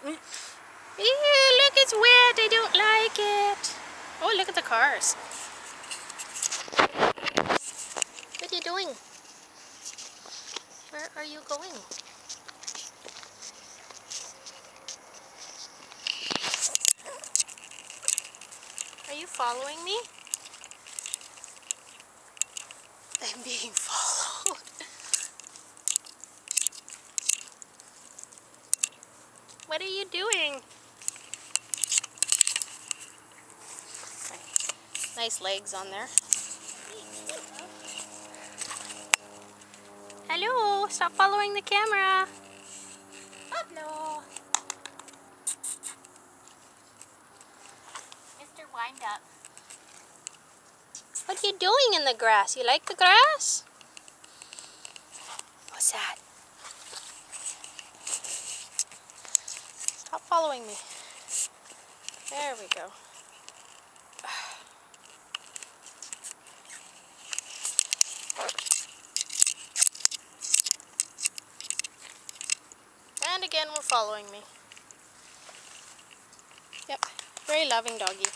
Ew, look, it's wet. I don't like it. Oh, look at the cars. What are you doing? Where are you going? Are you following me? I'm being followed. What are you doing? Nice legs on there. Hello, stop following the camera. Pablo. Mr. Wind Up. What are you doing in the grass? You like the grass? What's that? Stop following me. There we go. And again, we're following me. Yep, very loving doggy.